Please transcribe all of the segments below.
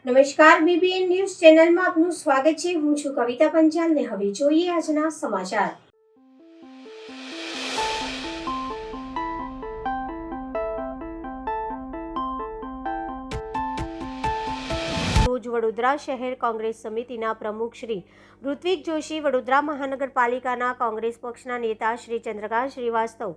નમસ્કાર, BBN news ચેનલમાં આપનું સ્વાગત છે। હું છું કવિતા પંચાલ ને હવે જોઈએ આજના સમાચાર। રોજ વડોદરા શહેર કોંગ્રેસ સમિતિના પ્રમુખ શ્રી ઋત્વિક જોશી, વડોદરા મહાનગરપાલિકાના કોંગ્રેસ પક્ષના નેતા શ્રી ચંદ્રકાંત શ્રીવાસ્તવ,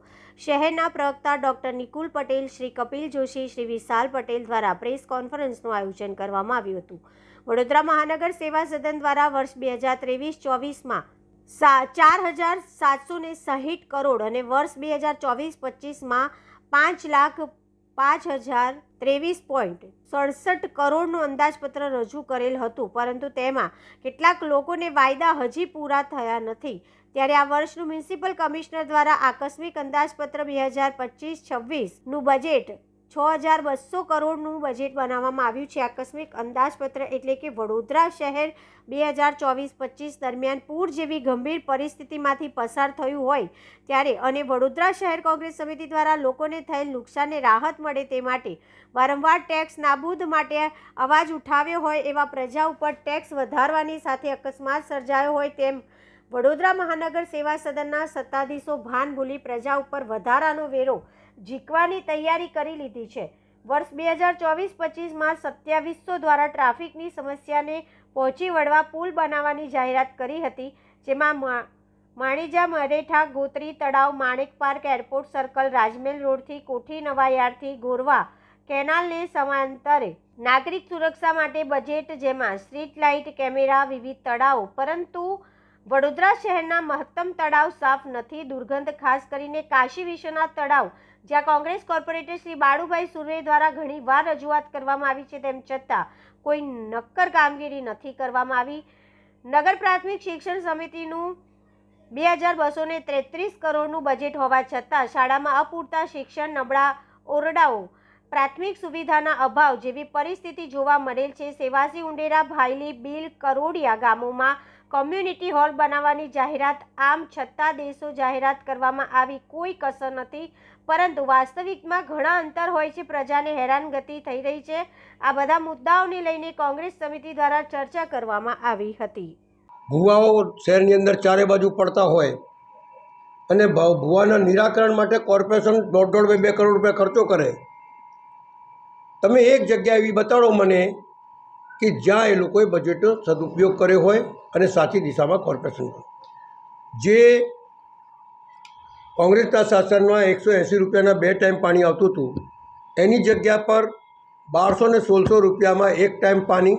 શહેરના પ્રવક્તા ડોક્ટર નિકુલ પટેલ, શ્રી કપિલ જોશી, શ્રી વિશાલ પટેલ દ્વારા પ્રેસ કોન્ફરન્સનું આયોજન કરવામાં આવ્યું હતું। વડોદરા મહાનગર સેવા સદન દ્વારા વર્ષ 2023-24માં 4,760 કરોડ અને વર્ષ 2024-25માં 5,05,023.67 કરોડનું અંદાજપત્ર રજૂ કરેલ હતું, પરંતુ તેમાં કેટલાક લોકોને વાયદા હજી પૂરા થયા નથી। ત્યારે આ વર્ષનું મ્યુનિસિપલ કમિશનર દ્વારા આકસ્મિક અંદાજપત્ર 2025-26નું બજેટ 6,200 કરોડનું બજેટ બનાવવામાં આવ્યું છે। આકસ્મિક અંદાજપત્ર એટલે કે વડોદરા શહેર 2024-25 દરમિયાન પૂર જેવી ગંભીર પરિસ્થિતિમાંથી પસાર થયું હોય ત્યારે અને વડોદરા શહેર કોંગ્રેસ સમિતિ દ્વારા લોકોને થયેલ નુકસાનને રાહત મળે તે માટે વારંવાર ટેક્સ નાબૂદ માટે અવાજ ઉઠાવ્યો હોય એવા પ્રજા ઉપર ટેક્સ વધારવાની સાથે અકસ્માત સર્જાયો હોય તેમ વડોદરા મહાનગર સેવા સદનના સત્તાધીશો ભાન ભૂલી પ્રજા ઉપર વધારાનો વેરો ઝીકવાની તૈયારી કરી લીધી છે। વર્ષ 2024-25માં 2700 દ્વારા ટ્રાફિકની સમસ્યાને પહોંચી વળવા પુલ બનાવવાની જાહેરાત કરી હતી, જેમાં માણીજા, મરેઠા, ગોત્રી તળાવ, માણેક પાર્ક, એરપોર્ટ સર્કલ, રાજમહેલ રોડથી કોઠી નવાયાર્ડથી ગોરવા કેનાલને સમાંતરે નાગરિક સુરક્ષા માટે બજેટ, જેમાં સ્ટ્રીટ લાઇટ, કેમેરા, વિવિધ તળાવો, પરંતુ વડોદરા શહેરના મહત્તમ તળાવ સાફ નથી। દુર્ગંધ, ખાસ કરીને કાશી વિશ્વનાથ તળાવ, જ્યાં કોંગ્રેસ કોર્પોરેટર શ્રી બાળુભાઈ સુરે દ્વારા ઘણી વાર રજૂઆત કરવામાં આવી છે, તેમ છતાં કોઈ નક્કર કામગીરી નથી કરવામાં આવી। નગર પ્રાથમિક શિક્ષણ સમિતિનું 2,233 કરોડનું બજેટ હોવા છતાં શાળામાં અપૂરતા શિક્ષણ, નબળા ઓરડાઓ, પ્રાથમિક સુવિધાના અભાવ જેવી પરિસ્થિતિ જોવા મળેલ છે। સેવાસી, ઉંડેરા, ભાયલી, બીલ, કરોડિયા ગામોમાં કોમ્યુનિટી હોલ બનાવવાની જાહેરાત, આમ છતાં દેશો જાહેરાત કરવામાં આવી કોઈ કસર નથી, પરંતુ વાસ્તવિકમાં ઘણા અંતર હોય છે। પ્રજાને હેરાનગતિ થઈ રહી છે। આ બધા મુદ્દાઓને લઈને કોંગ્રેસ સમિતિ દ્વારા ચર્ચા કરવામાં આવી હતી। ભૂવાઓ શહેરની અંદર ચારે બાજુ પડતા હોય અને ભૂવાના નિરાકરણ માટે કોર્પોરેશન 1.5-2 કરોડ રૂપિયા ખર્ચો કરે। તમે એક જગ્યા એવી બતાડો મને કે જ્યાં એ લોકોએ બજેટનો સદુપયોગ કર્યો હોય અને સાચી દિશામાં કોર્પોરેશન જે કોંગ્રેસના શાસનમાં 180 રૂપિયાના 2 ટાઈમ પાણી આવતું હતું, એની જગ્યા પર 1200 ને 1600 રૂપિયામાં 1 ટાઈમ પાણી,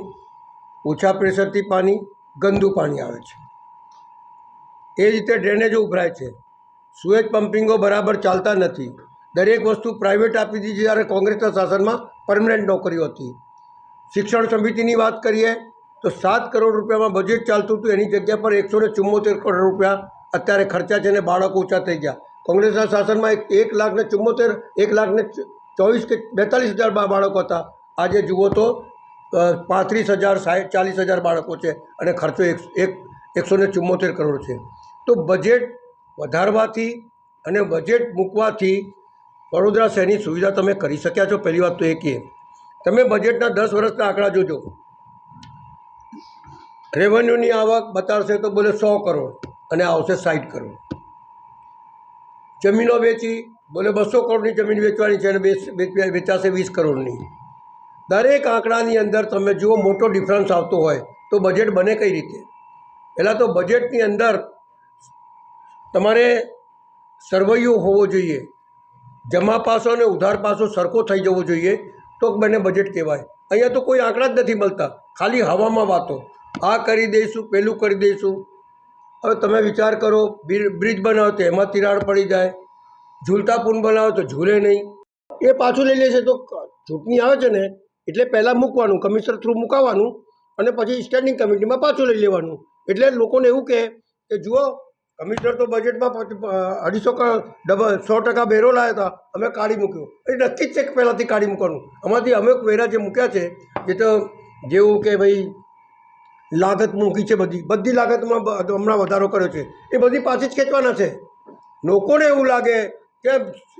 ઓછા પ્રેશરથી પાણી, ગંદુ પાણી આવે છે। એ રીતે ડ્રેનેજો ઉભરાય છે, સુએજ પમ્પિંગો બરાબર ચાલતા નથી, દરેક વસ્તુ પ્રાઇવેટ આપી દીધી જ્યારે કોંગ્રેસના શાસનમાં પરમનન્ટ નોકરીઓ હતી। શિક્ષણ સમિતિની વાત કરીએ તો 7 કરોડ રૂપિયામાં બજેટ ચાલતું હતું, એની જગ્યા પર 174 કરોડ રૂપિયા અત્યારે ખર્ચા છે અને બાળકો ઓછા થઈ ગયા। કોંગ્રેસના શાસનમાં 1,24,000 કે 42,000 બાળકો હતા, આજે જુઓ તો 35,000, 40,000 બાળકો છે અને ખર્ચો 174 કરોડ છે। તો બજેટ વધારવાથી અને બજેટ મૂકવાથી વડોદરા શહેરની સુવિધા તમે કરી શક્યા છો? પહેલી વાત તો એ કે તમે બજેટના 10 વર્ષના આંકડા જોજો, રેવન્યુની આવક બતાવશે તો બોલે 100 કરોડ અને આવશે 60 કરોડ, જમીનો વેચી બોલે 200 કરોડની જમીન વેચવાની છે અને વેચાશે 20 કરોડની। દરેક આંકડાની અંદર તમે જુઓ મોટો ડિફરન્સ આવતો હોય તો બજેટ બને કઈ રીતે? પહેલાં તો બજેટની અંદર તમારે સરવૈયો હોવો જોઈએ, જમા પાસો અને ઉધાર પાસો સરખો થઈ જવો જોઈએ તો બને બજેટ કહેવાય। અહીંયા તો કોઈ આંકડા જ નથી મળતા, ખાલી હવામાં વાતો, આ કરી દઈશું, પેલું કરી દઈશું। હવે તમે વિચાર કરો, બ્રિજ બનાવો તો એમાં તિરાડ પડી જાય, ઝૂલતા પુલ બનાવો તો ઝૂલે નહીં, એ પાછું લઈ લે છે। તો ચૂંટણી આવે છે ને એટલે પહેલાં મૂકવાનું, કમિશનર થ્રુ મુકાવવાનું અને પછી સ્ટેન્ડિંગ કમિટીમાં પાછું લઈ લેવાનું। એટલે લોકોને એવું કહે કે જુઓ કમિશનર તો બજેટમાં 100% બેરો લાવ્યા હતા, અમે કાઢી મૂક્યો। એ નક્કી જ છે કે પહેલાંથી કાઢી મૂકવાનું। આમાંથી અમુક વેરા જે મૂક્યા છે જે તો જેવું કે ભાઈ લાગત મૂકી છે, બધી લાગતમાં હમણાં વધારો કર્યો છે, એ બધી પાછી જ ખેંચવાના છે। લોકોને એવું લાગે કે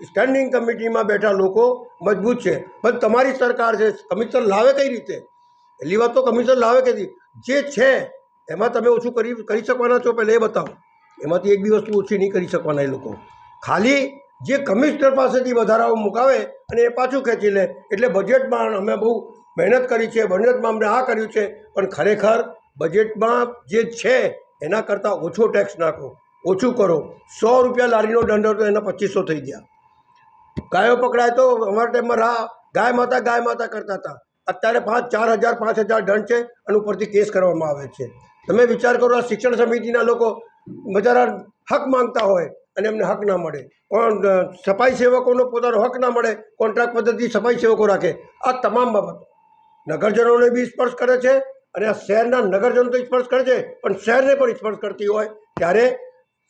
સ્ટેન્ડિંગ કમિટીમાં બેઠા લોકો મજબૂત છે, પણ તમારી સરકાર છે, કમિશનર લાવે કઈ રીતે? પહેલી વાત તો કમિશન લાવે કે જે છે એમાં તમે ઓછું કરી શકવાના છો, પહેલાં એ બતાવો. એમાંથી એક બી વસ્તુ ઓછી નહીં કરી શકવાના એ લોકો. ખાલી જે કમિશનર પાસેથી વધારાઓ મુકાવે અને એ પાછું ખેંચી લે. એટલે બજેટમાં અમે બહુ મહેનત કરી છે, બજેટમાં અમને આ કર્યું છે, પણ ખરેખર બજેટમાં જે છે એના કરતાં ઓછો ટેક્સ નાખો, ઓછું કરો. 100 રૂપિયા લારીનો દંડ હતો એના 2500 થઈ ગયા. ગાયો પકડાય તો અમારા ટાઈમમાં ગાય માતા કરતા હતા. અત્યારે 4,000 દંડ છે અને ઉપરથી કેસ કરવામાં આવે છે. તમે વિચાર કરો, આ શિક્ષણ સમિતિના લોકો બજારા હક માંગતા હોય અને એમને હક ના મળે. સફાઈ સેવકોનો પોતાનો હક ના મળે, કોન્ટ્રાક્ટ પદ્ધતિ સફાઈ સેવકો રાખે. આ તમામ બાબતો નગરજનોને બી સ્પર્શ કરે છે અને આ શહેરના નગરજનો તો સ્પર્શ કરે છે, પણ શહેરને પણ સ્પર્શ કરતી હોય ત્યારે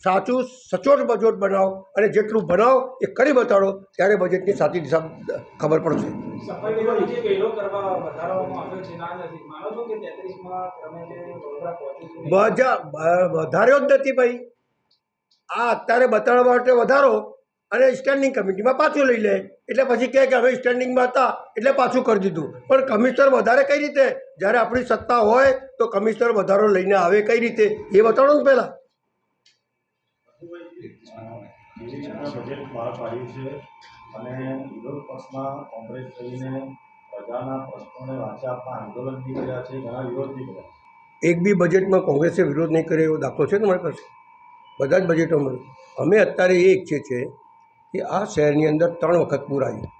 સાચું સચોટ બજેટ બનાવો અને જેટલું બનાવો એ કરી બતાડો, ત્યારે બજેટની સાચી દિશા ખબર પડશે. વધાર્યો જ નથી ભાઈ. આ અત્યારે બતાડવા માટે વધારો અને સ્ટેન્ડિંગ કમિટીમાં પાછું લઈ લે, એટલે પછી કહે કે હવે સ્ટેન્ડિંગમાં હતા એટલે પાછું કરી દીધું. પણ કમિશનર વધારે કઈ રીતે? જ્યારે આપણી સત્તા હોય તો કમિશનર વધારો લઈને આવે કઈ રીતે એ બતાડો ને પહેલાં. બજેટ બહાર પાડ્યું છે અને વિરોધ પક્ષમાં કોંગ્રેસ થઈને પ્રજાના પ્રશ્નોને વાંચા આપવા આંદોલન બી કર્યા છે, ઘણા વિરોધ બી કર્યા. એક બી બજેટમાં કોંગ્રેસે વિરોધ નહીં કર્યો એવો દાખલો છે તમારી પાસે? બધા જ બજેટોમાં અમે અત્યારે એ ઈચ્છીએ છીએ કે આ શહેરની અંદર 3 વખત પૂર આવ્યું.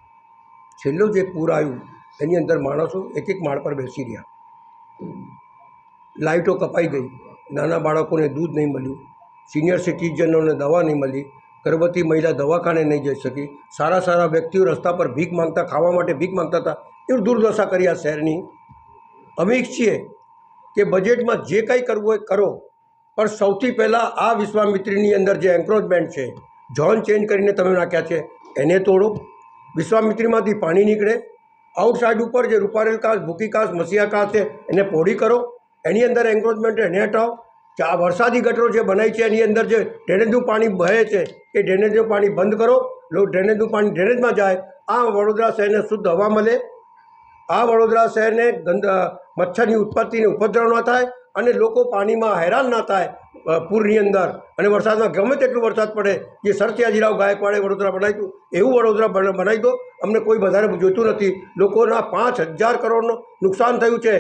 છેલ્લું જે પૂર આવ્યું એની અંદર માણસો એક માળ પર બેસી રહ્યા, લાઇટો કપાઈ ગઈ, નાના બાળકોને દૂધ નહીં મળ્યું, સિનિયર સિટીઝનોને દવા નહીં મળી, ગર્ભવતી મહિલા દવાખાને નહીં જઈ શકી, સારા વ્યક્તિઓ રસ્તા પર ભીખ માંગતા, ખાવા માટે ભીખ માંગતા હતા. એવું દુર્દશા કરી આ શહેરની. અમે ઈચ્છીએ કે બજેટમાં જે કંઈ કરવું હોય કરો, પણ સૌથી પહેલાં આ વિશ્વામિત્રીની અંદર જે એન્ક્રોચમેન્ટ છે, ઝોન ચેન્જ કરીને તમે નાખ્યા છે એને તોડો. વિશ્વામિત્રીમાંથી પાણી નીકળે. આઉટસાઇડ ઉપર જે રૂપારેલ કાસ, ભૂકી કાસ, મસીહા કાસ છે એને પોડી કરો. એની અંદર એન્ક્રોચમેન્ટ એને હટાવો. આ વરસાદી ગટરો જે બનાવી છે એની અંદર જે ડ્રેનેજનું પાણી વહે છે એ ડ્રેનેજનું પાણી બંધ કરો. ડ્રેનેજનું પાણી ડ્રેનેજમાં જાય. આ વડોદરા શહેરને શુદ્ધ હવા મળે. આ વડોદરા શહેરને મચ્છરની ઉત્પત્તિને ઉપદ્રવ ન થાય અને લોકો પાણીમાં હેરાન ના થાય પૂરની અંદર. અને વરસાદમાં ગમે તેટલું વરસાદ પડે, જે સર સયાજીરાવ ગાયકવાડે વડોદરા બનાવ્યું એવું વડોદરા બનાવી દો. અમને કોઈ વધારે જોઈતું નથી. લોકોના 5,000 કરોડનું નુકસાન થયું છે.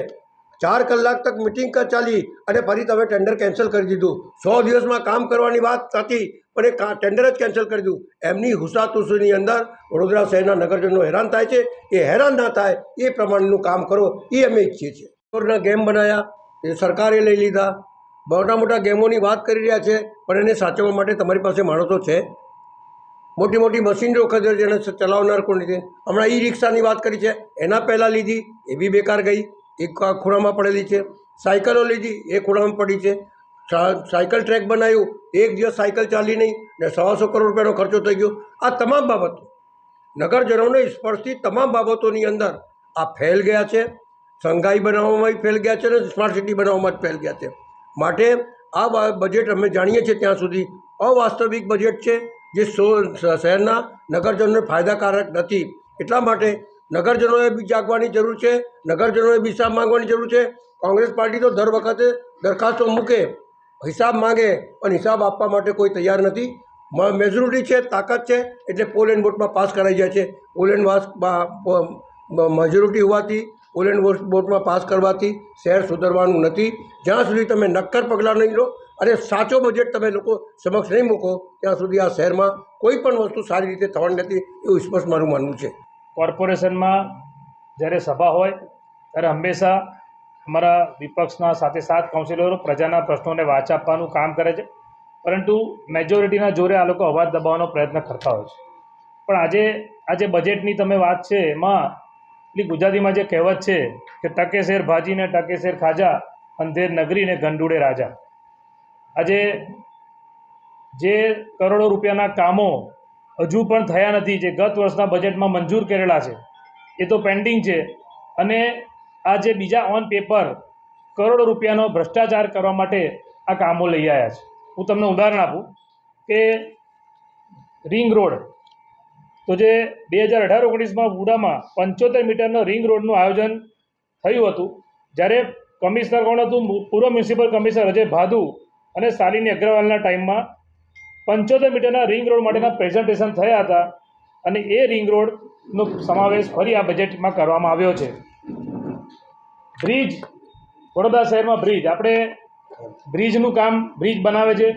4 કલાક તક મિટિંગ ચાલી અને ફરી તમે ટેન્ડર કેન્સલ કરી દીધું. 100 દિવસમાં કામ કરવાની વાત હતી પણ એ ટેન્ડર જ કેન્સલ કરી દીધું. એમની હુસાતુસીની અંદર વડોદરા શહેરના નગરજનો હેરાન થાય છે. એ હેરાન ના થાય એ પ્રમાણેનું કામ કરો એ અમે ઈચ્છીએ છીએ. ગેમ બનાવ્યા એ સરકારે લઈ લીધા. મોટા ગેમોની વાત કરી રહ્યા છે, પણ એને સાચવવા માટે તમારી પાસે માણસો છે? મોટી મશીનરીઓ ખરીદે છે, એને ચલાવનાર કોણ છે? હમણાં ઈ-રિક્ષાની વાત કરી છે, એના પહેલાં લીધી એ બી બેકાર ગઈ, એક ખૂણામાં પડેલી છે. સાયકલો લીધી એ ખૂણામાં પડી છે. સાયકલ ટ્રેક બનાવ્યું, એક દિવસ સાયકલ ચાલી નહીં ને 125 કરોડ રૂપિયાનો ખર્ચો થઈ ગયો. આ તમામ બાબતો નગરજનોને સ્પર્શતી તમામ બાબતોની અંદર આ ફેલ ગયા છે. સંઘાઈ બનાવવામાં ફેલ ગયા છે અને સ્માર્ટ સિટી બનાવવામાં જ ફેલ ગયા છે. માટે આ બજેટ અમે જાણીએ છીએ ત્યાં સુધી અવાસ્તવિક બજેટ છે, જે શહેરના નગરજનોને ફાયદાકારક નથી. એટલા માટે નગરજનોએ બી જાગવાની જરૂર છે. નગરજનોએ બી હિસાબ માંગવાની જરૂર છે. કોંગ્રેસ પાર્ટી તો દર વખતે દરખાસ્તો મૂકે, હિસાબ માંગે, પણ હિસાબ આપવા માટે કોઈ તૈયાર નથી. મેજોરિટી છે, તાકાત છે, એટલે પોલ એન્ડ વોટમાં પાસ કરાઈ જાય છે. પોલ એન્ડ મેજોરિટી હોવાથી, પોલ એન્ડ વોટમાં પાસ કરવાથી શહેર સુધરવાનું નથી. જ્યાં સુધી તમે નક્કર પગલાં નહીં લો અને સાચો બજેટ તમે લોકો સમક્ષ નહીં મૂકો ત્યાં સુધી આ શહેરમાં કોઈ પણ વસ્તુ સારી રીતે થવાની નથી, એવું સ્પષ્ટ મારું માનવું છે. કોર્પોરેશનમાં જ્યારે સભા હોય ત્યારે હંમેશા અમારા વિપક્ષના સાથે 7 કાઉન્સિલરો પ્રજાના પ્રશ્નોને વાચા આપવાનું કામ કરે છે, પરંતુ મેજોરિટીના જોરે આ લોકો અવાજ દબાવવાનો પ્રયત્ન કરતા હોય છે. પણ આજે બજેટની તમે વાત છે એમાં એટલી ગુજરાતીમાં જે કહેવત છે કે ટકે શેર ભાજી ને ટકે શેર ખાજા, અંધેર નગરી ને ગંડુડે રાજા. આજે જે કરોડો રૂપિયાના કામો હજુ પણ થયા નથી, જે ગત વર્ષના બજેટમાં મંજૂર કરેલા છે એ તો પેન્ડિંગ છે. અને આ જે બીજા ઓન પેપર કરોડો રૂપિયાનો ભ્રષ્ટાચાર કરવા માટે આ કામો લઈ આવ્યા છે. હું તમને ઉદાહરણ આપું કે રિંગ રોડ, તો જે 2018-19માં વુડામાં 75 મીટરનો રિંગ રોડનું આયોજન થયું હતું જ્યારે કમિશનર કોણ હતું, પૂર્વ મ્યુનિસિપલ કમિશનર અજય ભાદુ અને શાલિની અગ્રવાલના ટાઈમમાં 75 મીટરના રિંગ રોડ માટેના પ્રેઝન્ટેશન થયા હતા અને એ રિંગ રોડનો સમાવેશ ફરી આ બજેટમાં કરવામાં આવ્યો છે. બ્રિજ, વડોદરા શહેરમાં બ્રિજ, આપણે બ્રિજનું કામ, બ્રિજ બનાવે છે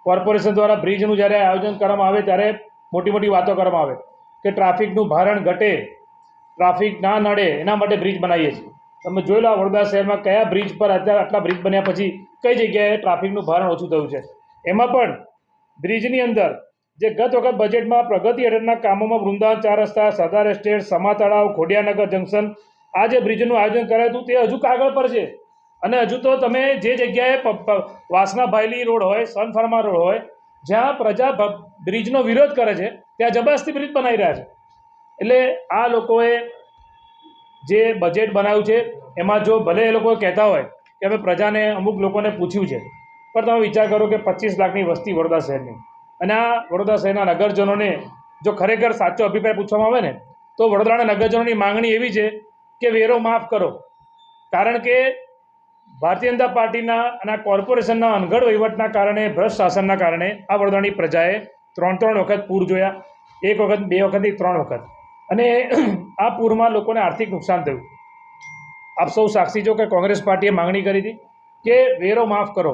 કોર્પોરેશન દ્વારા. બ્રિજનું જ્યારે આયોજન કરવામાં આવે ત્યારે મોટી મોટી વાતો કરવામાં આવે કે ટ્રાફિકનું ભારણ ઘટે, ટ્રાફિક ના નડે, એના માટે બ્રિજ બનાવીએ છીએ. તમે જોઈ લો આ વડોદરા શહેરમાં કયા બ્રિજ પર અત્યારે આટલા બ્રિજ બન્યા પછી કઈ જગ્યાએ ટ્રાફિકનું ભારણ ઓછું થયું છે. એમાં પણ બ્રિજની અંદર જે ગત વખત બજેટમાં પ્રગતિ હેઠળના કામોમાં વૃંદાવન 4 રસ્તા, સરદાર એસ્ટેટ, સમા તળાવ, ખોડિયાનગર જંકશન, આ જે બ્રિજનું આયોજન કરાયું હતું તે હજુ કાગળ પર છે. અને હજુ તો તમે જે જગ્યાએ વાસના ભાયલી રોડ હોય, સન ફાર્મા રોડ હોય, જ્યાં પ્રજા બ્રિજનો વિરોધ કરે છે ત્યાં જબરદસ્તી બ્રિજ બનાવી રહ્યા છે. એટલે આ લોકોએ જે બજેટ બનાવ્યું છે એમાં જો ભલે એ લોકો કહેતા હોય કે અમે પ્રજાને, અમુક લોકોને પૂછ્યું છે, પણ તમે વિચાર કરો કે 25 લાખની વસ્તી વડોદરા શહેરની, અને આ વડોદરા શહેરના નગરજનોને જો ખરેખર સાચો અભિપ્રાય પૂછવામાં આવે ને તો વડોદરાના નગરજનોની માંગણી એવી છે કે વેરો માફ કરો. કારણ કે ભારતીય જનતા પાર્ટીના અને આ કોર્પોરેશનના અનગઢ વહીવટના કારણે, ભ્રષ્ટ શાસનના કારણે આ વડોદરાની પ્રજાએ 3 વખત પૂર જોયા, 1 વખત, 2 વખત, 3 વખત. અને આ પૂરમાં લોકોને આર્થિક નુકસાન થયું. આપ સૌ સાક્ષી છો કે કોંગ્રેસ પાર્ટીએ માંગણી કરી હતી કે વેરો માફ કરો.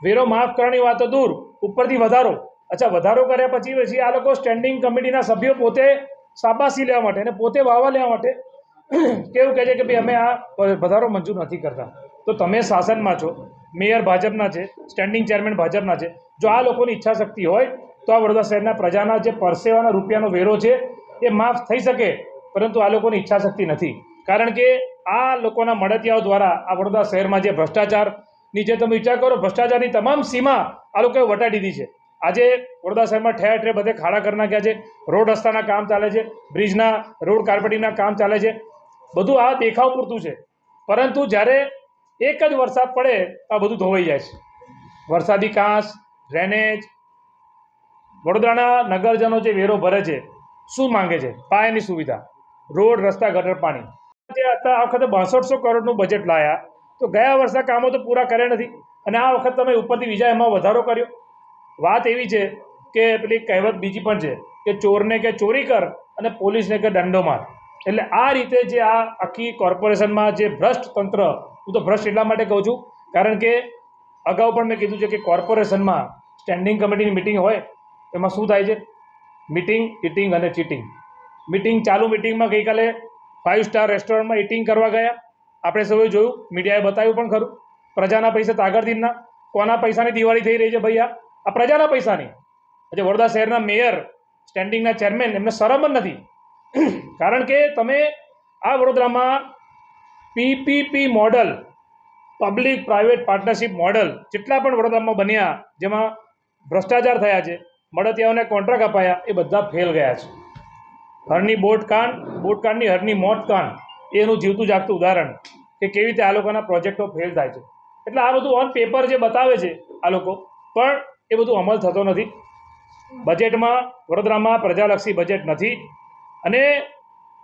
વેરો માફ કરવાની વાત તો દૂર, ઉપરથી વધારો. અચ્છા, વધારો કર્યા પછી આ લોકો સ્ટેન્ડિંગ કમિટીના સભ્યો પોતે શાબાશી લેવા માટે અને પોતે વાહવા લેવા માટે કેવું કહે છે કે ભાઈ અમે આ વધારો મંજૂર નથી કરતા. તો તમે શાસનમાં છો, મેયર ભાજપના છે, સ્ટેન્ડિંગ ચેરમેન ભાજપના છે. જો આ લોકોની ઈચ્છા શક્તિ હોય તો આ વડોદરા શહેરના પ્રજાના જે પરસેવાના રૂપિયાનો વેરો છે એ માફ થઈ શકે, પરંતુ આ લોકોની ઈચ્છા શક્તિ નથી. કારણ કે આ લોકોના મળતિયાઓ દ્વારા આ વડોદરા શહેરમાં જે ભ્રષ્ટાચારની, જે તમે વિચાર કરો, ભ્રષ્ટાચારની તમામ સીમા આ લોકોએ વટાડી દીધી છે. આજે વડોદરા શહેરમાં ઠેર ઠેર બધે ખાડા કરી નાખ્યા છે, રોડ રસ્તાના કામ ચાલે છે, બ્રિજના, રોડ કાર્પેટિંગના કામ ચાલે છે. બધું આ દેખાવ પૂરતું છે, પરંતુ જ્યારે એક જ વરસાદ પડે આ બધું ધોવાઈ જાય છે. વરસાદી કાંસ, ડ્રેનેજ, વડોદરાના નગરજનો જે વેરો ભરે છે શું માંગે છે? પાયાની સુવિધા, રોડ, રસ્તા, ગટર, પાણી. જે આ વખતે 6200 કરોડનું બજેટ લાયા તો ગયા વર્ષના કામો તો પૂરા કર્યા નથી, અને આ વખત તમે ઉપરથી બીજા એમાં વધારો કર્યો. વાત એવી છે કે પેલી કહેવત બીજી પણ છે કે ચોરને કે ચોરી કર અને પોલીસને કે દંડો માર. એટલે આ રીતે જે આ આખી કોર્પોરેશનમાં જે ભ્રષ્ટ તંત્ર, હું તો ભ્રષ્ટ એટલા માટે કહું છું કારણ કે અગાઉ પણ મેં કીધું છે કે કોર્પોરેશનમાં સ્ટેન્ડિંગ કમિટીની મિટિંગ હોય એમાં શું થાય છે? મિટિંગ, ઇટિંગ અને ચીટિંગ. મિટિંગ, ચાલુ મિટિંગમાં ગઈકાલે 5 સ્ટાર રેસ્ટોરન્ટમાં ઇટિંગ કરવા ગયા. આપણે સૌએ જોયું, મીડિયાએ બતાવ્યું પણ ખરું. પ્રજાના પૈસા તાગરદીનના, કોના પૈસાની દિવાળી થઈ રહી છે ભાઈ? આ પ્રજાના પૈસાની. આજે વડોદરા શહેરના મેયર, સ્ટેન્ડિંગના ચેરમેન, એમને શરમ જ નથી. કારણ કે તમે આ વડોદરામાં PPP model, public private partnership model જેટલા પણ વડોદરામાં બન્યા, જેમાં ભ્રષ્ટાચાર થયા છે, મળતિયાઓને કોન્ટ્રાક્ટ અપાયા, એ બધા ફેલ ગયા છે. હરની બોટકાંડની હરની મોત કાંડ એ એનું જીવતું જાગતું ઉદાહરણ કે કેવી રીતે આ લોકોના પ્રોજેક્ટો ફેલ થાય છે. એટલે આ બધું ઓન પેપર જે બતાવે છે આ લોકો, પણ એ બધું અમલ થતો નથી. બજેટમાં વડોદરામાં પ્રજાલક્ષી બજેટ નથી. અને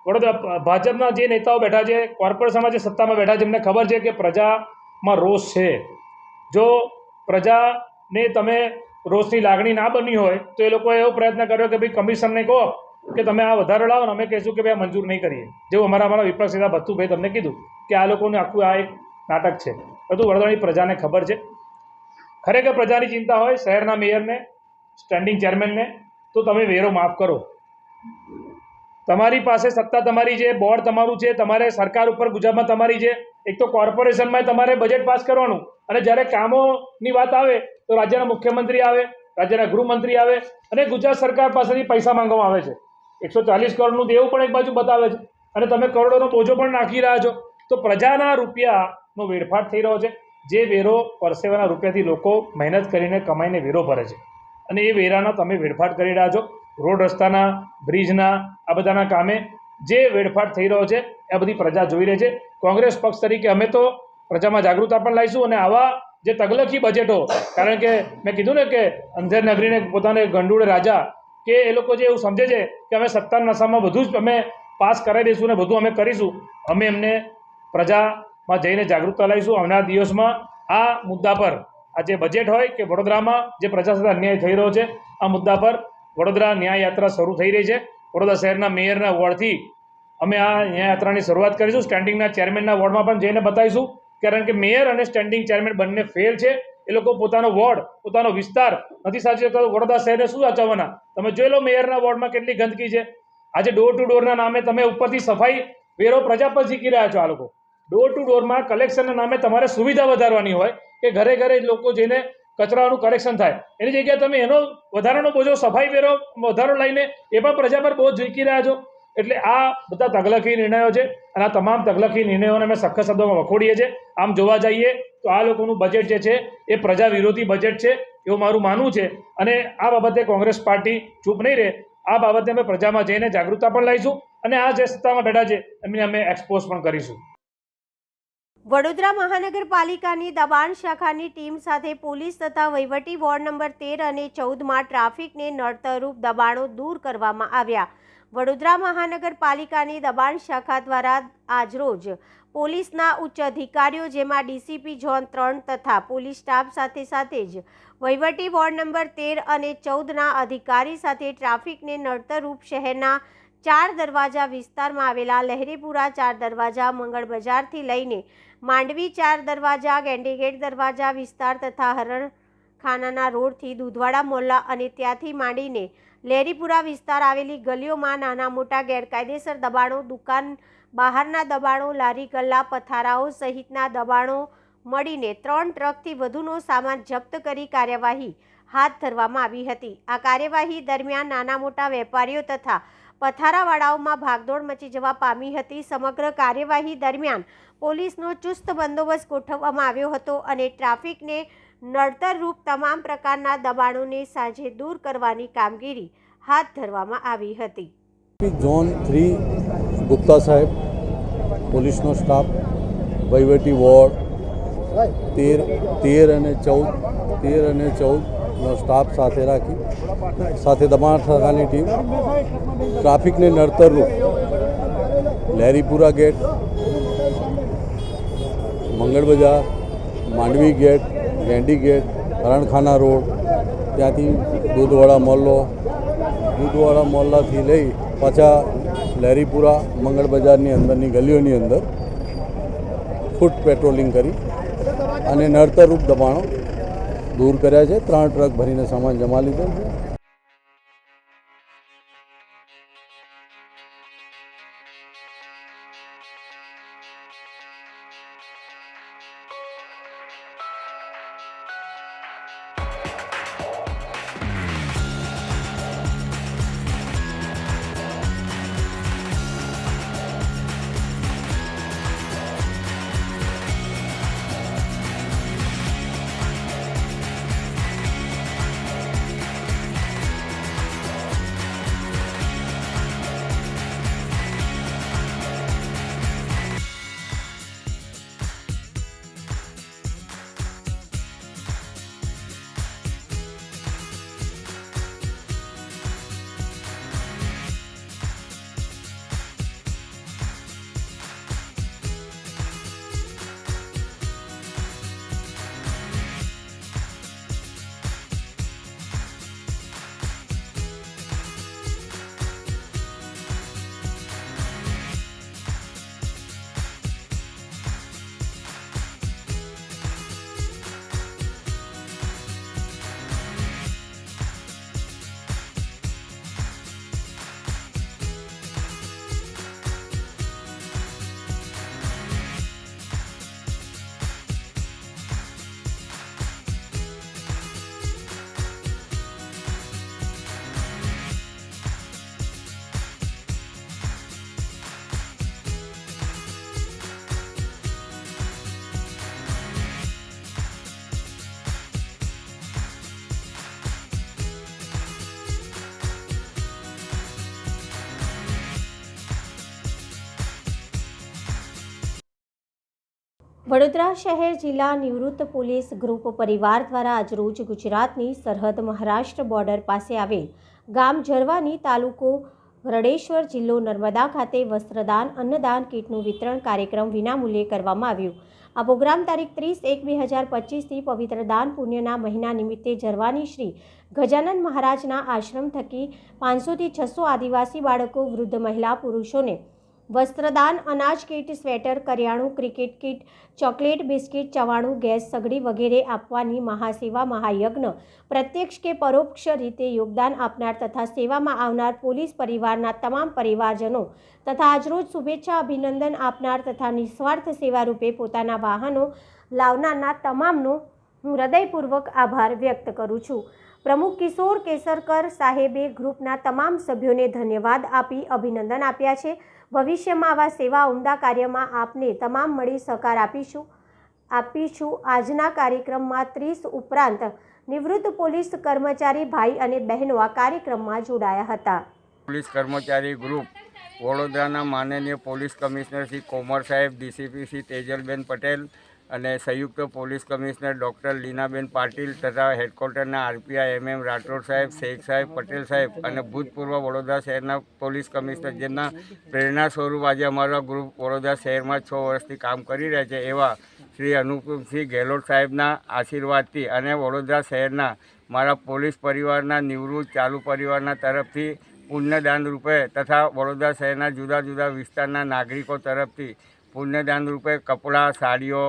વડોદરા ભાજપના જે નેતાઓ બેઠા છે, કોર્પોરેશનમાં જે સત્તામાં બેઠા છે, એમને ખબર છે કે પ્રજામાં રોષ છે. જો પ્રજાને તમે રોષની લાગણી ના બની હોય તો એ લોકોએ એવો પ્રયત્ન કર્યો કે ભાઈ કમિશનરને કહો કે તમે આ વધારો લાવો ને અમે કહીશું કે ભાઈ આ મંજૂર નહીં કરીએ. જેવું અમારા વિપક્ષ નેતા ભત્તુભાઈ તમને કીધું કે આ લોકોનું આખું આ એક નાટક છે. બધું વડોદરાની પ્રજાને ખબર છે. ખરેખર પ્રજાની ચિંતા હોય શહેરના મેયરને, સ્ટેન્ડિંગ ચેરમેનને, તો તમે વેરો માફ કરો. તમારી પાસે સત્તા તમારી છે, બોર્ડ તમારું છે, તમારે સરકાર ઉપર ગુજરાતમાં તમારી છે. એક તો કોર્પોરેશનમાં તમારે બજેટ પાસ કરવાનું, અને જ્યારે કામોની વાત આવે તો રાજ્યના મુખ્યમંત્રી આવે, રાજ્યના ગૃહમંત્રી આવે અને ગુજરાત સરકાર પાસેથી પૈસા માંગવામાં આવે છે. 140 કરોડનું દેવું પણ એક બાજુ બતાવે છે, અને તમે કરોડોનો બોજો પણ નાખી રહ્યા છો. તો પ્રજાના રૂપિયાનો વેડફાટ થઈ રહ્યો છે. જે વેરો પરસેવાના રૂપિયાથી લોકો મહેનત કરીને કમાઈને વેરો ભરે છે, અને એ વેરાનો તમે વેડફાટ કરી રહ્યા છો. રોડ રસ્તાના, બ્રિજના, આ બધાના કામે જે વેડફાટ થઈ રહ્યો છે એ બધી પ્રજા જોઈ રહી છે. કોંગ્રેસ પક્ષ તરીકે અમે તો પ્રજામાં જાગૃતતા પણ લાવીશું, અને આવા જે તગલખી બજેટો, કારણ કે મેં કીધું ને કે અંધેર નગરીને પોતાને ગંડુડે રાજા, કે એ લોકો જે એવું સમજે છે કે અમે સત્તાના નશામાં બધું જ અમે પાસ કરાવી દઈશું ને બધું અમે કરીશું. અમે એમને પ્રજા માં જઈને જાગૃતતા લાવીશું. આવનારા દિવસમાં આ મુદ્દા પર આ જે બજેટ હોય કે વડોદરામાં જે પ્રજા સાથે અન્યાય થઈ રહ્યો છે આ મુદ્દા પર વડોદરા ન્યાય યાત્રા શરૂ થઈ રહી છે. વડોદરા શહેરના મેયરના વોર્ડથી અમે આ ન્યાય યાત્રાની શરૂઆત કરીશું. સ્ટેન્ડિંગના ચેરમેનના વોર્ડમાં પણ જઈને બતાવીશું, કારણ કે મેયર અને સ્ટેન્ડિંગ ચેરમેન બંને ફેલ છે. એ લોકો પોતાનો વોર્ડ પોતાનો વિસ્તાર નથી સાચવી શકતા. વડોદરા શહેરને શું સાચવવાના? તમે જોઈ લો મેયરના વોર્ડમાં કેટલી ગંદકી છે. આજે ડોર ટુ ડોરના નામે તમે ઉપરથી સફાઈ વેરો પ્રજા પર ઝીકી રહ્યા છો. આ લોકો ડોર ટુ ડોરમાં કલેક્શનના નામે તમારે સુવિધા વધારવાની હોય કે ઘરે ઘરે લોકો જઈને કચરાનું કલેક્શન થાય, એની જગ્યાએ તમે એનો વધારાનો બોજો સફાઈ વેરો વધારો લઈને એ પણ પ્રજા પર બોજ ઝીકી રહ્યા છો. એટલે આ બધા તગલખી નિર્ણયો છે અને આ તમામ તગલખી નિર્ણયોને અમે સખત શબ્દોમાં વખોડીએ છીએ. આમ જોવા જઈએ તો આ લોકોનું બજેટ જે છે એ પ્રજા વિરોધી બજેટ છે એવું મારું માનવું છે. અને આ બાબતે કોંગ્રેસ પાર્ટી ચૂપ નહીં રહે. આ બાબતે અમે પ્રજામાં જઈને જાગૃતતા પણ લાવીશું અને આ જે સત્તામાં બેઠા છે એમને અમે એક્સપોઝ પણ કરીશું. વડોદરા મહાનગરપાલિકાની દબાણ શાખાની ટીમ સાથે પોલીસ તથા વહીવટી વોર્ડ નંબર 13 અને 14માં ટ્રાફિકને નડતરરૂપ દબાણો દૂર કરવામાં આવ્યા. વડોદરા મહાનગરપાલિકાની દબાણ શાખા દ્વારા આજરોજ પોલીસના ઉચ્ચ અધિકારીઓ જેમાં ડીસીપી ઝોન 3 તથા પોલીસ સ્ટાફ સાથે જ વહીવટી વોર્ડ નંબર 13 અને 14ના અધિકારી સાથે ટ્રાફિકને નડતરરૂપ શહેરના 4 દરવાજા વિસ્તારમાં આવેલા લહેરીપુરા 4 દરવાજા, મંગળ બજારથી લઈને માંડવી 4 દરવાજા, ગેંડીગેટ દરવાજા વિસ્તાર તથા હરણખાનાના રોડથી દૂધવાડા મોહલ્લા અને ત્યાંથી માંડીને લહેરીપુરા વિસ્તાર આવેલી ગલીઓમાં નાના મોટા ગેરકાયદેસર દબાણો, દુકાન બહારના દબાણો, લારી ગલ્લા, પથારાઓ સહિતના દબાણો મળીને 3 ટ્રકથી વધુનો સામાન જપ્ત કરી કાર્યવાહી હાથ ધરવામાં આવી હતી. આ કાર્યવાહી દરમિયાન નાના મોટા વેપારીઓ તથા પથારાવાળાઓમાં ભાગદોડ મચી જવા પામી હતી. સમગ્ર કાર્યવાહી દરમિયાન પોલીસનો ચુસ્ત બંદોબસ્ત ગોઠવવામાં આવ્યો હતો અને ટ્રાફિકને નડતરરૂપ તમામ પ્રકારના દબાણોને સાંજે દૂર કરવાની કામગીરી હાથ ધરવામાં આવી હતી. ઝોન 3 ગુપ્તા સાહેબ, પોલીસનો સ્ટાફ, વહીવટી વોર્ડ 13 અને 14નો સ્ટાફ સાથે રાખી સાથે દબાણ શાખાની ટીમ ટ્રાફિકને નડતરરૂપ લહેરીપુરા ગેટ, મંગળ બજાર, માંડવી ગેટ, ગેંડી ગેટ, હરણખાના રોડ, ત્યાંથી દૂધવાડા મોહલ્લાથી લઈ પાછા લહેરીપુરા મંગળ બજારની અંદરની ગલીઓની અંદર ફૂટ પેટ્રોલિંગ કરી અને નડતરરૂપ દબાણો દૂર કર્યા છે. 3 ટ્રક ભરીને સામાન જમા લીધેલ છે. વડોદરા શહેર જિલ્લા નિવૃત્ત પોલીસ ગ્રુપ પરિવાર દ્વારા આજરોજ ગુજરાતની સરહદ મહારાષ્ટ્ર બોર્ડર પાસે આવેલ ગામ ઝરવાની તાલુકો ગરડેશ્વર જિલ્લો નર્મદા ખાતે વસ્ત્રદાન અન્નદાન કીટનું વિતરણ કાર્યક્રમ વિનામૂલ્યે કરવામાં આવ્યું. આ પ્રોગ્રામ તારીખ 30/1/2025થી પવિત્ર દાન પુણ્યના મહિના નિમિત્તે ઝરવાની શ્રી ગજાનન મહારાજના આશ્રમ થકી 500થી 600 આદિવાસી બાળકો, વૃદ્ધ મહિલા, પુરુષોને વસ્ત્રદાન, અનાજ કીટ, સ્વેટર, કરિયાણું, ક્રિકેટ કીટ, ચોકલેટ, બિસ્કિટ, ચવાણું, ગેસ સગડી વગેરે આપવાની મહાસેવા મહાયજ્ઞ પ્રત્યક્ષ કે પરોક્ષ રીતે યોગદાન આપનાર તથા સેવામાં આવનાર પોલીસ પરિવારના તમામ પરિવારજનો તથા આજરોજ શુભેચ્છા અભિનંદન આપનાર તથા નિસ્વાર્થ સેવા રૂપે પોતાના વાહનો લાવનારના તમામનો હું હૃદયપૂર્વક આભાર વ્યક્ત કરું છું. પ્રમુખ કિશોર કેસરકર સાહેબે ગ્રુપના તમામ સભ્યોને ધન્યવાદ આપી અભિનંદન આપ્યા છે. ભવિષ્યમાં આવા સેવા ઉમદા કાર્યમાં આપને તમામ મળી સહકાર આપીશું. આજના કાર્યક્રમમાં 30 ઉપરાંત નિવૃત્ત પોલીસ કર્મચારી ભાઈ અને બહેનો આ કાર્યક્રમમાં જોડાયા હતા. પોલીસ કર્મચારી ગ્રુપ વડોદરાના માનનીય પોલીસ કમિશનર શ્રી કોમર સાહેબ, ડીસીપી શ્રી તેજલબેન પટેલ અને સંયુક્ત પોલીસ કમિશનર ડૉક્ટર લીનાબેન પાટીલ તથા હેડક્વાર્ટરના આરપીઆઈ MM રાઠોડ સાહેબ, શેખ સાહેબ, પટેલ સાહેબ અને ભૂતપૂર્વ વડોદરા શહેરના પોલીસ કમિશનર જેમના પ્રેરણા સ્વરૂપ આજે અમારા ગ્રુપ વડોદરા શહેરમાં 6 વર્ષથી કામ કરી રહ્યા છે એવા શ્રી અનુપસિંહ ગેહલોત સાહેબના આશીર્વાદથી અને વડોદરા શહેરના મારા પોલીસ પરિવારના નિવૃત્ત ચાલુ પરિવારના તરફથી પુણ્યદાન રૂપે તથા વડોદરા શહેરના જુદા જુદા વિસ્તારના નાગરિકો તરફથી પુણ્યદાન રૂપે કપડાં, સાડીઓ,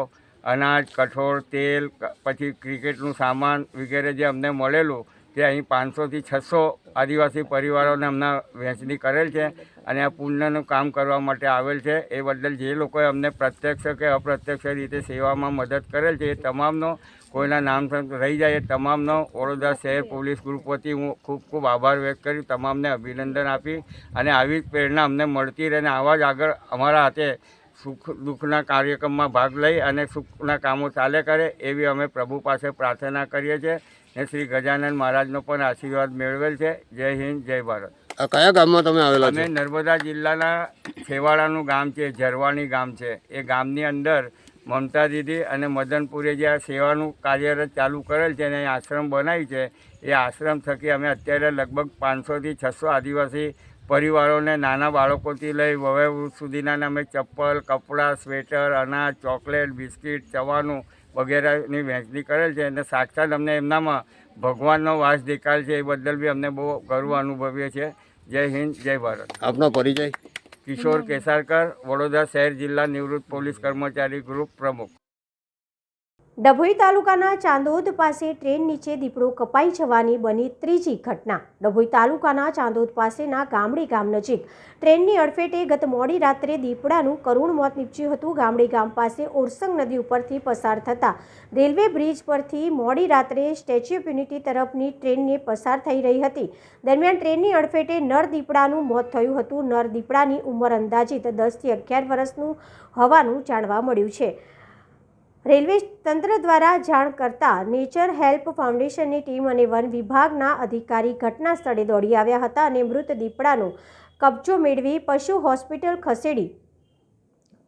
અનાજ, કઠોળ, તેલ, પછી ક્રિકેટનું સામાન વગેરે જે અમને મળેલું તે અહીં 500થી 600 આદિવાસી પરિવારોને અમને વહેંચણી કરેલ છે અને આ પુણ્યનું કામ કરવા માટે આવેલ છે. એ બદલ જે લોકોએ અમને પ્રત્યક્ષ કે અપ્રત્યક્ષ રીતે સેવામાં મદદ કરેલ છે એ તમામનો, કોઈના નામ રહી જાય એ તમામનો વડોદરા શહેર પોલીસ ગ્રુપ વતી હું ખૂબ ખૂબ આભાર વ્યક્ત કરી તમામને અભિનંદન આપી અને આવી જ પ્રેરણા અમને મળતી રહે અને આવા જ આગળ અમારા હાથે સુખ દુઃખના કાર્યક્રમમાં ભાગ લઈ અને સુખના કામો ચાલે કરે એવી અમે પ્રભુ પાસે પ્રાર્થના કરીએ છીએ ને શ્રી ગજાનન મહારાજનો પણ આશીર્વાદ મેળવેલ છે. જય હિન્દ, જય ભારત. કયા ગામમાં તમે આવેલા છો? અમે નર્મદા જિલ્લાના છેવાડાનું ગામ છે, ઝરવાણી ગામ છે. એ ગામની અંદર મમતા દીદી અને મદનપુરે જે આ સેવાનું કાર્યરત ચાલુ કરેલ છે અને અહીં આશ્રમ બનાવી છે એ આશ્રમ થકી અમે અત્યારે લગભગ 500થી 600 આદિવાસી પરિવારોને નાના બાળકોથી લઈ વયોવૃદ્ધ સુધીના અમે ચપ્પલ, કપડાં, સ્વેટર, અનાજ, ચોકલેટ, બિસ્કિટ, ચવાનું વગેરેની વહેંચણી કરેલ છે અને સાક્ષાત અમને એમનામાં ભગવાનનો વાસ દેખાય છે એ બદલ બી અમને બહુ ગર્વ અનુભવીએ છીએ. જય હિન્દ, જય ભારત. આપનો પરિચય? કિશોર કેસરકર, વડોદરા શહેર જિલ્લા નિવૃત્ત પોલીસ કર્મચારી ગ્રુપ પ્રમુખ. ડભોઈ તાલુકાના ચાંદોદ પાસે ટ્રેન નીચે દીપડો કપાઈ જવાની બની ત્રીજી ઘટના. ડભોઈ તાલુકાના ચાંદોદ પાસેના ગામડી ગામ નજીક ટ્રેનની અડફેટે ગત મોડી રાત્રે દીપડાનું કરુણ મોત નીપજ્યું હતું. ગામડી ગામ પાસે ઓરસંગ નદી ઉપરથી પસાર થતા રેલવે બ્રિજ પરથી મોડી રાત્રે સ્ટેચ્યુ ઓફ યુનિટી તરફની ટ્રેનને પસાર થઈ રહી હતી. દરમિયાન ટ્રેનની અડફેટે નર દીપડાનું મોત થયું હતું. નર દીપડાની ઉંમર અંદાજિત 10થી 11 વર્ષનું હોવાનું જાણવા મળ્યું છે. રેલવે તંત્ર દ્વારા જાણ કરતા નેચર હેલ્પ ફાઉન્ડેશનની ટીમ અને વન વિભાગના અધિકારી ઘટના સ્થળે દોડી આવ્યા હતા અને મૃત દીપડાનો કબજો મેળવી પશુ હોસ્પિટલ ખસેડી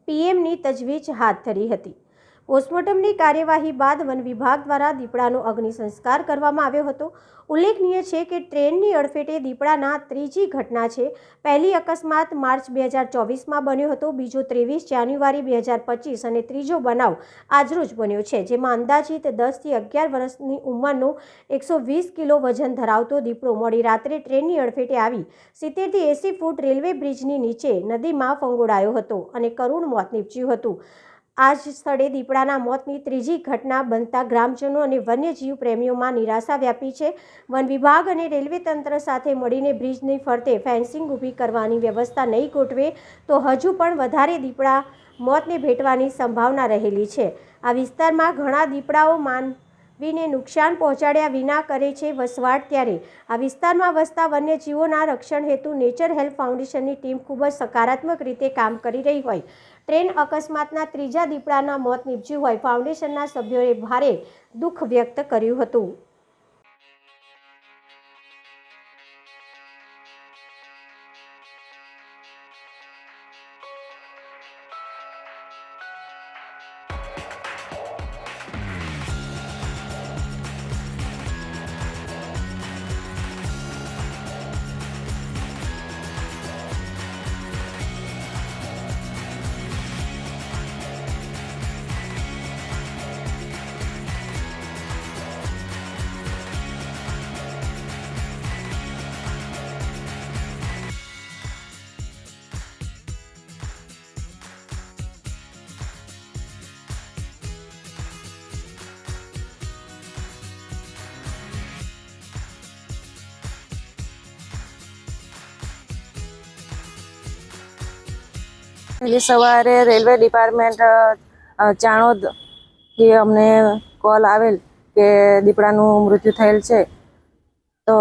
PMની તજવીજ હાથ ધરી હતી. પોસ્ટમોર્ટમની કાર્યવાહી બાદ વન વિભાગ દ્વારા દીપડાનો અગ્નિ સંસ્કાર કરવામાં આવ્યો હતો. ઉલ્લેખનીય છે કે ટ્રેનની અડફેટે દીપડાના ત્રીજી ઘટના છે. પહેલી અકસ્માત માર્ચ 2024માં બન્યો હતો, બીજો 23 જાન્યુઆરી 2025 અને ત્રીજો બનાવ આજરોજ બન્યો છે, જેમાં અંદાજિત 10થી 11 વર્ષની ઉંમરનો 120 કિલો વજન ધરાવતો દીપડો મોડી રાત્રે ટ્રેનની અડફેટે આવી 70થી 80 ફૂટ રેલવે બ્રિજની નીચે નદીમાં ફંગોળાયો હતો અને કરુણ મોત નીપજ્યું હતું. આ જ સ્થળે દીપડાના મોતની ત્રીજી ઘટના બનતા ગ્રામજનો અને વન્યજીવ પ્રેમીઓમાં નિરાશા વ્યાપી છે. વન વિભાગ અને રેલવે તંત્ર સાથે મળીને બ્રિજની ફરતે ફેન્સિંગ ઊભી કરવાની વ્યવસ્થા નહીં ગોઠવે તો હજુ પણ વધારે દીપડા મોતને ભેટવાની સંભાવના રહેલી છે. આ વિસ્તારમાં ઘણા દીપડાઓ માનવીને નુકસાન પહોંચાડ્યા વિના કરે છે વસવાટ. ત્યારે આ વિસ્તારમાં વસતા વન્યજીવોના રક્ષણ હેતુ નેચર હેલ્પ ફાઉન્ડેશનની ટીમ ખૂબ જ સકારાત્મક રીતે કામ કરી રહી હોય ટ્રેન અકસ્માતના ત્રીજા દીપડાના મોત નીપજ્યું હોય ફાઉન્ડેશનના સભ્યોએ ભારે દુઃખ વ્યક્ત કર્યું હતું. પહેલી સવારે રેલવે ડિપાર્ટમેન્ટ ચાણોદથી અમને કોલ આવેલ કે દીપડાનું મૃત્યુ થયેલ છે. તો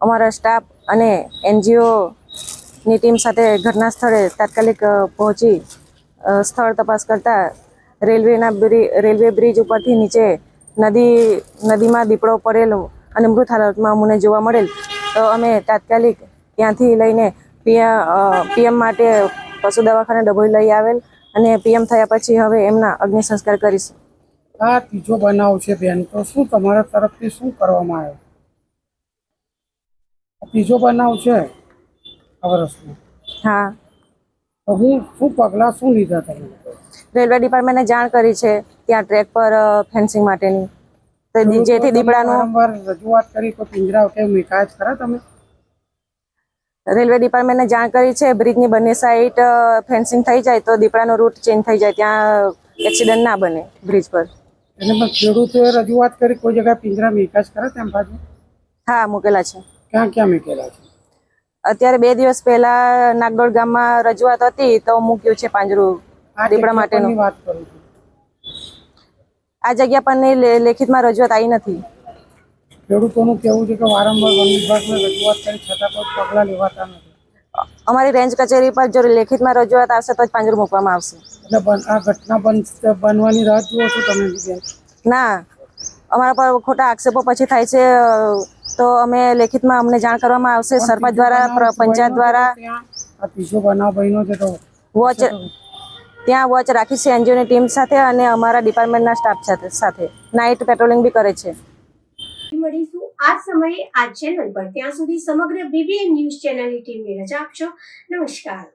અમારા સ્ટાફ અને NGOની ટીમ સાથે ઘટના સ્થળે તાત્કાલિક પહોંચી સ્થળ તપાસ કરતા રેલવે બ્રિજ ઉપરથી નીચે નદીમાં દીપડો પડેલો અને મૃત હાલતમાં અમને જોવા મળેલ. તો અમે તાત્કાલિક ત્યાંથી લઈને PM માટે પશુ દવાખાને ડભોઈ લઈ આવેલ અને PM થયા પછી હવે એમના અગ્નિ સંસ્કાર કરીશું. આ ત્રીજો બનાવ છે બેન, તો શું તમારા તરફથી શું કરવામાં આવ્યું? ત્રીજો બનાવ છે આ વર્ષનો. હા, તો શું પગલાં શું લીધા તમે? રેલવે ડિપાર્ટમેન્ટને જાણ કરી છે ત્યાં ટ્રેક પર ફેન્સિંગ માટેની, તો જેથી દીપડાનું વારંવાર રજૂઆત કરી તો પિંજરા કે મુકાય ખરા તમે? રેલવે ડિપાર્ટમેન્ટને જાણ કરી છે. બ્રિજની બંને સાઈડ ફેન્સિંગ થઈ જાય તો દીપડાનો રૂટ ચેન્જ થઈ જાય, ત્યાં એક્સિડન્ટ ના બને બ્રિજ પર. એટલે પણ ખેડૂતોએ રજૂઆત કરી કોઈ જગ્યાએ પિંજરા મુકાય ખરા તેમ બાજુ? હા, મૂકેલા છે. ક્યાં ક્યાં મૂકેલા છે? અત્યારે 2 દિવસ પહેલા નાગડોળ ગામમાં રજૂઆત હતી તો મૂક્યું છે પાંજરું દીપડા માટેનું. વાત કરું છું. આ જગ્યા પરની લેખિતમાં રજૂઆત આવી નથી. ખેડૂતોનું કહેવું છે કે વારંવાર વન વિભાગને રજૂઆત કરી છતાં કોઈ પગલાં લેવાતા નથી. અમારી રેન્જ કચેરી પર જો લેખિતમાં રજૂઆત આવશે તો જ પાંજરું મૂકવામાં આવશે. એટલે આ ઘટના બનવાની રાહ જુઓ છો તમે? ના, અમારા પર ખોટા આક્ષેપો પછી થાય છે તો અમે લેખિતમાં અમને જાણ કરવામાં આવશે. સરપંચ દ્વારા, પંચાયત દ્વારા આ ત્રીજો બનાવ બન્યો છે તો ત્યાં વોચ રાખી છે NGOની ટીમ સાથે અને અમારા ડિપાર્ટમેન્ટના સ્ટાફ સાથે નાઇટ પેટ્રોલિંગ બી કરે છે. મળીશું આ સમયે આ ચેનલ પર. ત્યાં સુધી સમગ્ર BBN ન્યૂઝ ચેનલની ટીમને રજા આપશો. નમસ્કાર.